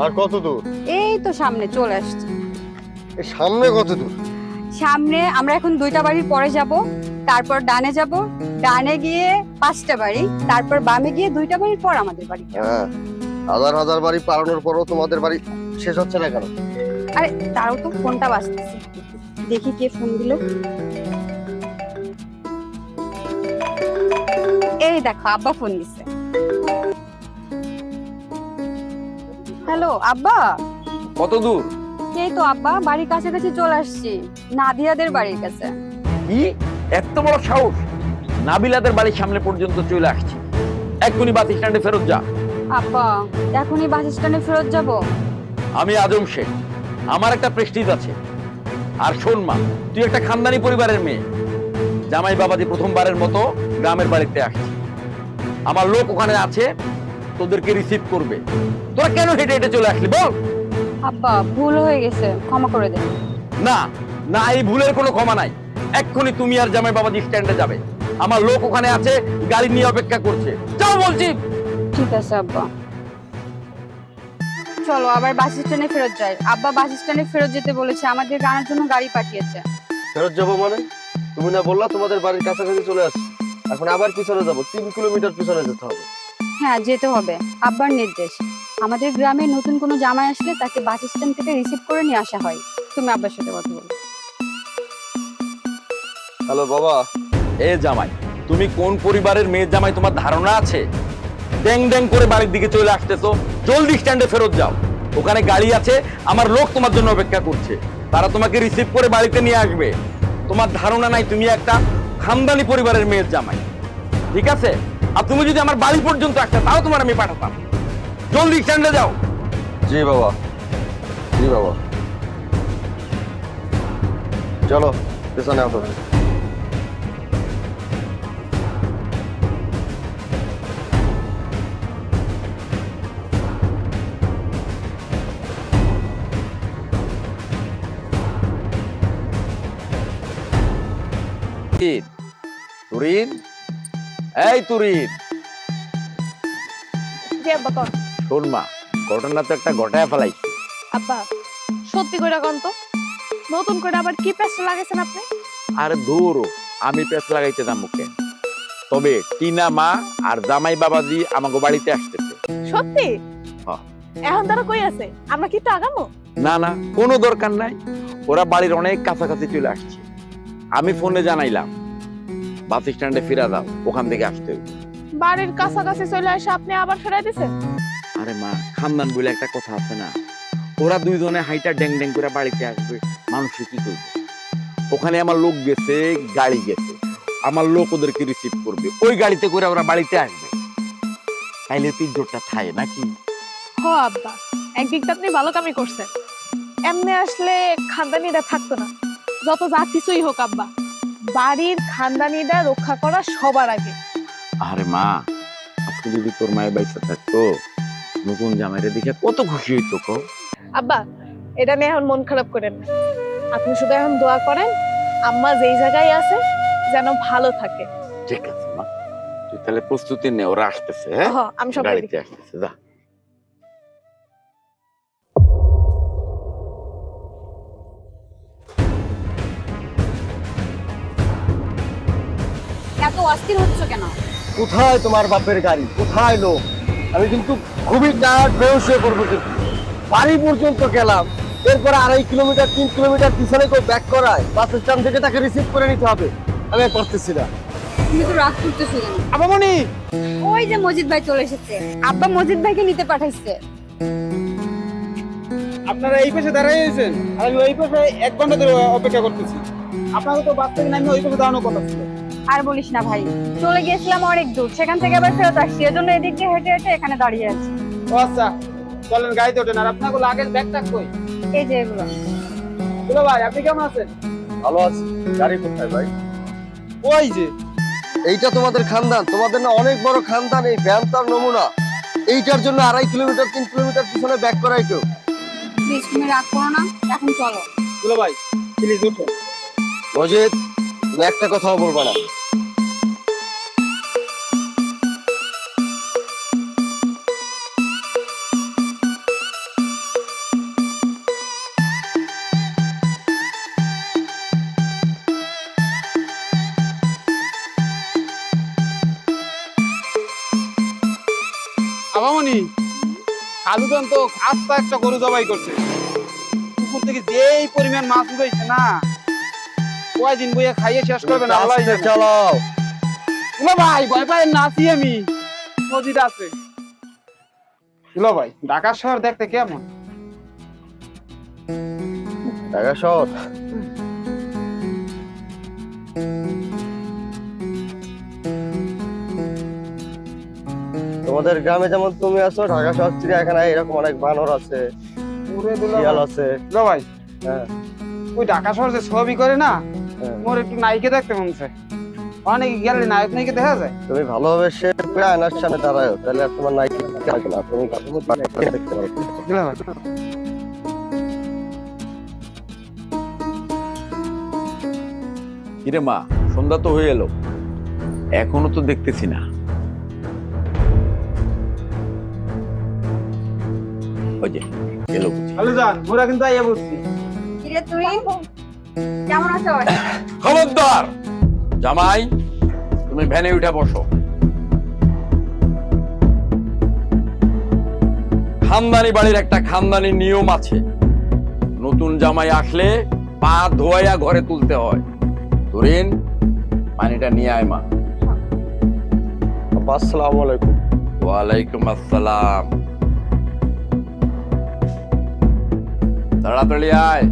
আর কত দূর? এই তো সামনে চলে আসছি। এই সামনে কত দূর? সামনে আমরা এখন 2টা বাড়ির পরে যাব, তারপর ডানে যাব, ডানে গিয়ে 5টা বাড়ি, তারপর বামে গিয়ে 2টা বাড়ির পর আমাদের বাড়ি। হ্যাঁ, হাজার হাজার বাড়ি পারানোর পরও তোমাদের বাড়ি শেষ হচ্ছে না কেন? আরে তারও তো ফোনটা বাজতেছে, দেখি কে ফোন দিল। এই দেখো আব্বা ফোন দিছে। হ্যালো আব্বা। কত দূর? এই তো আব্বা বাড়ির কাছাকাছি চলে আসছি, নাদিয়াদের বাড়ির কাছে। কি এত বড় সাহস! নাবিলাদের বাড়ির সামনে পর্যন্ত চলে আসছি। এক্ষুনি বাস স্ট্যান্ডে ফেরত যা। আব্বা এখনই বাস স্ট্যান্ডে ফেরত যাব? আমি আজম শেখ, আমার একটা প্রেস্টিজ আছে। আর শোন মা, তুই একটা খানদানি পরিবারের মেয়ে। জামাই বাবাজি প্রথমবারের মতো গ্রামের বাড়িতে আসছে। আমার লোক ওখানে আছে, তোদেরকে রিসিভ করবে। তোরা কেন হেঁটে হেঁটে চলে আসলি বল? আব্বা ভুল হয়ে গেছে, ক্ষমা করে দেন। না না, এই ভুলের কোনো ক্ষমা নাই। এক্ষুনি তুমি আর জামাই বাবাজি স্ট্যান্ডে যাবে। আমার লোক ওখানে আছে, গাড়ি নিয়ে অপেক্ষা করছে। যাও বলছি। ঠিক আছে আব্বা। চলো আবার বাস স্ট্যান্ডে ফেরত যাই। আব্বা বাস স্ট্যান্ডে ফেরত যেতে বলেছে, আমাদের আনার জন্য গাড়ি পাঠিয়েছে। ফেরত যাবো মানে? তুমি না বললা তোমাদের বাড়ির কাছাকাছি চলে আসছি, এখন আবার পিছনে যাবো, 3 কিলোমিটার পিছনে যেতে হবে। হ্যাঁ যেতে হবে, আব্বার নির্দেশ। আমাদের গ্রামে নতুন কোনো জামাই আসলে তাকে বাস স্ট্যান্ড থেকে রিসিভ করে নিয়ে আসা হয়। তুমি আব্বার সাথে কথা বলো। হ্যালো বাবা। এ জামাই, তুমি কোন পরিবারের মেয়ে জামাই তোমার ধারণা আছে? ড্যাং ড্যাং করে বাড়ির দিকে চলে আসতেছো। জলদি স্ট্যান্ডে ফেরত যাও, ওখানে গাড়ি আছে, আমার লোক তোমার জন্য অপেক্ষা করছে। তারা তোমাকে রিসিভ করে বাড়িতে নিয়ে আসবে। তোমার ধারণা নাই তুমি একটা খানদানি পরিবারের মেয়ের জামাই, ঠিক আছে? আর তুমি যদি আমার বাড়ি পর্যন্ত আসতে তাও তোমার আমি পাঠাতাম। জলদি স্ট্যান্ডে যাও। জি বাবা, জি বাবা। চলো পেছনে আসো। তুরিন, এই তুরিন, জি আব্বা কন। শোন মা, ঘটনা তো একটা ঘটায় ফেলাইছি। আব্বা সত্যি করে কন তো, নতুন করে আবার কি পেস্ট লাগাইছেন আপনি? আর ধরো, আমি পেঁচ লাগাইতে যাবো মুখে। তবে টিনা মা আর জামাই বাবাজি আমাকে বাড়িতে আসতেছে। সত্যি? হ্যাঁ। এখন তারা কই আছে? আমরা কি তো আগামো? না না, কোনো দরকার নাই। ওরা বাড়ির অনেক কাছাকাছি চলে আসছে। আমি ফোনে জানাইলাম বাস স্ট্যান্ডে ফিরা দাও, ওখান থেকে আসতে হবে। বাড়ির কাছাকাছি চলে এসে আপনি আবার ফেরাই দিছেন? আরে মা, খানদান বলে একটা কথা আছে না? ওরা দুইজনে হাইটা ড্যাং ড্যাং করে বাড়িতে আসবে, মানুষে কি করবে? ওখানে আমার লোক গেছে, গাড়ি গেছে, আমার লোক ওদেরকে রিসিভ করবে, ওই গাড়িতে করে ওরা বাড়িতে আসবে। তাইলে তুই জোরটা থাই নাকি? হ আব্বা, একদিক তো আপনি ভালো কামই করছেন। এমনি আসলে খানদানিটা থাকতো না। যত যা কিছুই হোক আব্বা, বাড়ির খানদানিটা রক্ষা করা সবার আগে। আরে মা, আজকে যদি তোর মায়ের বাইসা থাকতো, নতুন জামাইরে দেখে কত খুশি হইতো কো। আব্বা এটা নিয়ে এখন মন খারাপ করেন না। আপনি শুধু এখন দোয়া করেন আম্মা যেই জায়গায় আছে যেন ভালো থাকে। ঠিক আছে মা, তুই তাহলে প্রস্তুতি নে, ওরা আসতেছে। হ্যাঁ, হ আমি সব গাড়িতে আসতেছে, যা। এত অস্থির হচ্ছ কেন? কোথায় তোমার বাপের গাড়ি, কোথায় লোক? আমি কিন্তু খুবই টায়ার্ড, বেহুশ হয়ে পড়বো। কিন্তু বাড়ি পর্যন্ত গেলাম, এরপর 2.5 কিলোমিটার 3 কিলোমিটার পিছনে কেউ ব্যাক করায়, বাস স্ট্যান্ড থেকে তাকে রিসিভ করে নিতে হবে। আমি আর পারতেছি না। তুমি তো রাগ করতেছো কেন? আবামনি, ওই যে মজিদ ভাই চলে এসেছে, আব্বা মজিদ ভাইকে নিতে পাঠাইছে। আপনারা এই পাশে দাঁড়াই আছেন আর আমি ওই পাশে 1 ঘন্টা ধরে অপেক্ষা করতেছি। আপনাকে তো বাস থেকে নামিয়ে ওই পাশে দাঁড়ানোর কথা ছিল। আর বলিস না ভাই, চলে গিয়েছিলাম অনেক দূর, সেখান থেকে আবার ফেরত আসছি, এজন্য এদিক দিয়ে হেঁটে হেঁটে এখানে দাঁড়িয়ে আছি। ও আচ্ছা, চলেন গাড়িতে ওঠেন। আর আপনাকে লাগেজ ব্যাগটা কই? এই যে এগুলো। বলো ভাই, আপনি কেমন আছেন? ভালো আছি। গাড়ি কোথায় ভাই? ওই যে এইটা তোমাদের খানদান? তোমাদের না অনেক বড় খানদান, এই ভ্যান তার নমুনা। এইটার জন্য 2.5 কিলোমিটার 3 কিলোমিটার পিছনে ব্যাক করাই কেউ? প্লিজ তুমি রাগ করো না, এখন চলো। বলো ভাই, প্লিজ উঠুন। মজিদ, তুমি একটা কথাও বলবা না। খালামুনি, খালুদান তো আস্তা একটা গরু জবাই করছে। পুকুর থেকে যেই পরিমাণ মাছ উঠেছে না, কয়দিন বইয়া খাইয়ে শেষ করবে না। আল্লাহই আস্তে জানে। চালাও। দুলা ভাই ভয় পায় নাচি আমি, মসজিদ আছে। দুলা ভাই ঢাকা শহর দেখতে কেমন? ঢাকা শহর তোমাদের গ্রামে যেমন তুমি আছো, ঢাকা শহর চিড়িয়াখানায় এরকম অনেক বানর আছে, ওরে দুলা শিয়াল ভাই। আছে। দুলা ভাই হ্যাঁ ওই ঢাকা শহর যে ছবি করে না, হ্যাঁ। মোর একটু নায়িকা দেখতে মন চায়। অনেক গেলে নায়ক নায়িকা দেখা যায়। তুমি ভালোভাবে সে আয়নার সামনে দাঁড়ায়, তাহলে আর তোমার নাইকি থাকে না, তুমি দেখতে পারো। দুলা ভাই কিরে মা, সন্ধ্যা তো হয়ে এলো, এখনো তো দেখতেছি না। ওই যে এলো বুঝি। খালুদান মোরা কিন্তু আইয়া বসছি। কিরে তুই কেমন আছো? খবরদার জামাই, তুমি ভ্যানে উঠে বসো। খানদানি বাড়ির একটা খানদানি নিয়ম আছে, নতুন জামাই আসলে পা ধোয়াইয়া ঘরে তুলতে হয়। ধরেন পানিটা নিয়ে আয় মা। আসসালামু আলাইকুম। ওয়ালাইকুম আসসালাম। তাড়াতাড়ি আয়।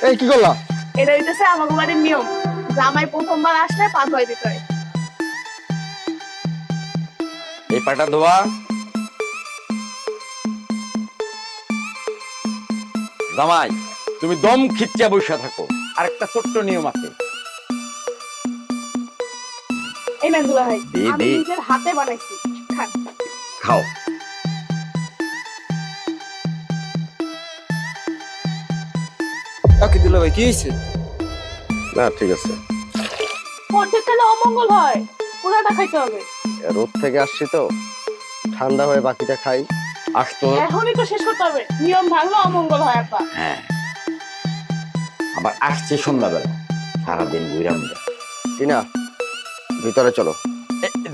এই কি করলা? এটা হইতেছে আমাদের বাড়ির নিয়ম, জামাই প্রথমবার আসলে পা ধুয়াই দিতে হয়। এই পাটা ধোয়া। জামাই, তুমি দম খিচ্চা বসে থাকো। আর একটা ছোট্ট নিয়ম আছে। এই নেন দুলা ভাই, দে, আমি দে। নিজের হাতে বানাইছি, খান। খাও। ওকে দুলা ভাই কি হয়েছে? না ঠিক আছে, পথে খেলে অমঙ্গল হয়, পুরাটা খাইতে হবে। রোদ থেকে আসছি তো, ঠান্ডা হয়ে বাকিটা খাই। আসতো। এখনই তো শেষ করতে হবে, নিয়ম ভাঙলে অমঙ্গল হয় আপা। হ্যাঁ, আবার আসছে সন্ধ্যাবেলা, সারাদিন ঘুরাম। টিনা ভিতরে চলো।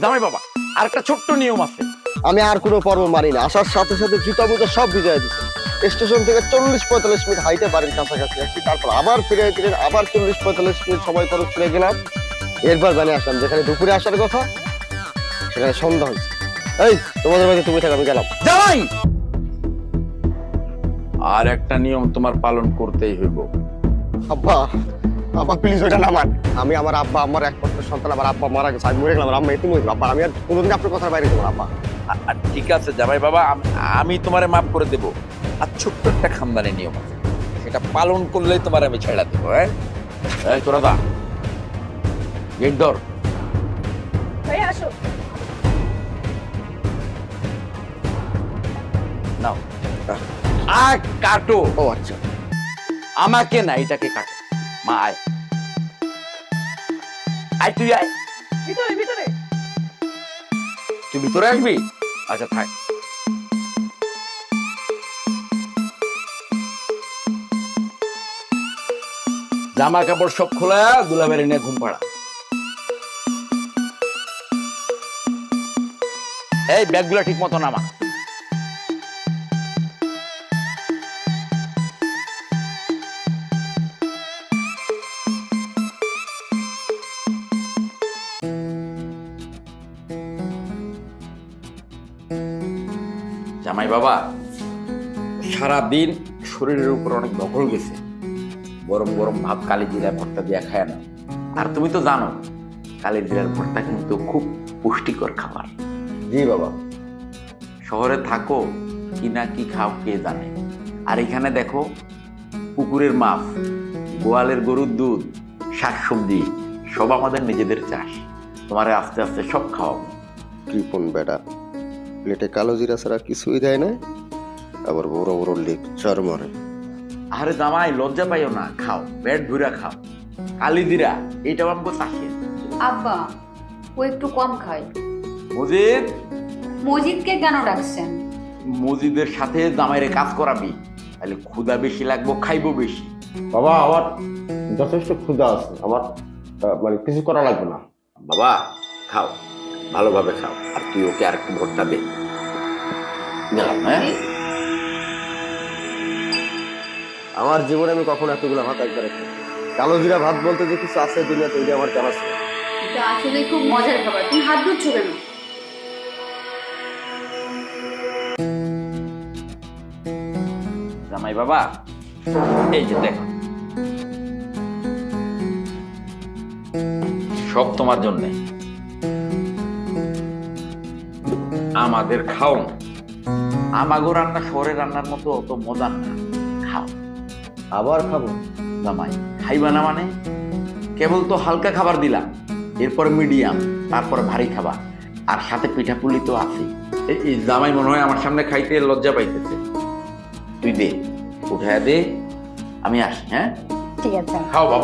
জামাই বাবা, আর একটা ছোট্ট নিয়ম আছে। আমি আর কোনো পর্ব মানি না, আসার সাথে সাথে জুতা মুজা সব ভিজাই দিচ্ছে। স্টেশন থেকে 40-45 মিনিট হাইটে বাড়ির কাছাকাছি আসছি, তারপর আবার ফিরে দিলেন, আবার 40-45 মিনিট সময় খরচ করে গেলাম। এরপর জানি আসলাম যেখানে দুপুরে আসার কথা, সেখানে সন্ধ্যা হয়েছে। এই তোমাদের বাড়িতে তুমি থাকো, আমি গেলাম। জামাই, আর একটা নিয়ম তোমার পালন করতেই হইব। আব্বা, আব্বা প্লিজ ওইটা নামান। আমি আমার আব্বা, আমার একমাত্র সন্তান, আমার আব্বা মারা গেছে, আমি মরে গেলাম, আম্মা এতিম হয়ে গেল। আব্বা আমি আর কোনোদিন আপনার কথার বাইরে যাবো না আব্বা। আর ঠিক আছে জামাই বাবা, আমি তোমারে মাফ করে দেব। আর ছোট্ট একটা খানদানি নিয়ম আছে, সেটা পালন করলেই তোমার আমি ছেড়ে দেবো। হ্যাঁ, এই তোরা দা গেট ধর। ভাই আসো। নাও, কাটো। ও আচ্ছা, আমাকে না, এটাকে কাটো। মা আয়, আয় তুই আয়। ভিতরে ভিতরে। তুই ভিতরে আসবি? আচ্ছা থাক। জামা কাপড় সব খোলা, দুলাবের নিয়ে ঘুম পাড়া। এই ব্যাগগুলা ঠিক মতো নামা। জামাই বাবা, সারাদিন শরীরের উপর অনেক দখল গেছে। গরম গরম ভাত কালি জিরা ভর্তা দিয়ে খায় না। আর তুমি তো জানো কালি জিরার ভর্তা কিন্তু খুব পুষ্টিকর খাবার। জি বাবা। শহরে থাকো কি না কি খাও কে জানে। আর এখানে দেখো, পুকুরের মাছ, গোয়ালের গরুর দুধ, শাকসবজি সব আমাদের নিজেদের চাষ। তোমারে আস্তে আস্তে সব খাওয়াবো। কৃপন বেটা, প্লেটে কালো জিরা ছাড়া কিছুই দেয় না, আবার বড় বড় লেকচার মারে। আরে জামাই লজ্জা পাইও না, খাও, পেট ভুরা খাও। কালি জিরা এইটাও আমাকে চাষিয়ে। আব্বা ও একটু কম খায়। মজিদ, মজিদকে কেন ডাকছেন? মজিদের সাথে জামাইরে কাজ করাবি, তাহলে ক্ষুধা বেশি লাগবো, খাইবো বেশি। বাবা আমার যথেষ্ট ক্ষুধা আছে, আমার মানে কিছু করা লাগবে না। বাবা খাও, ভালোভাবে খাও, আর তুই ওকে আর একটু ভোটটা দে। গেলাম, হ্যাঁ? আমার জীবনে আমি কখনো এতগুলো ভাত একবার খাই। কালো জিরা ভাত বলতে যে কিছু আছে দুনিয়াতে, ওইটা আমার জানা ছিল। এটা আসলে খুব মজার খাবার, তুমি হাত ধুচ্ছ কেন? জামাই বাবা, এই যে দেখো, সব তোমার জন্য। আমাদের খাও, আমাগো রান্না শহরের রান্নার মতো অত মজার না। খাও। আবার খাবো? জামাই খাইবা না মানে? কেবল তো হালকা খাবার দিলাম, এরপরে মিডিয়াম, তারপরে ভারী খাবার, আর সাথে পিঠাপুলি তো আছে। এই জামাই মনে হয় আমার সামনে খাইতে লজ্জা পাইতেছে। তুই দে, উঠায় দে, আমি আসি। হ্যাঁ, ঠিক আছে। খাও বাবা।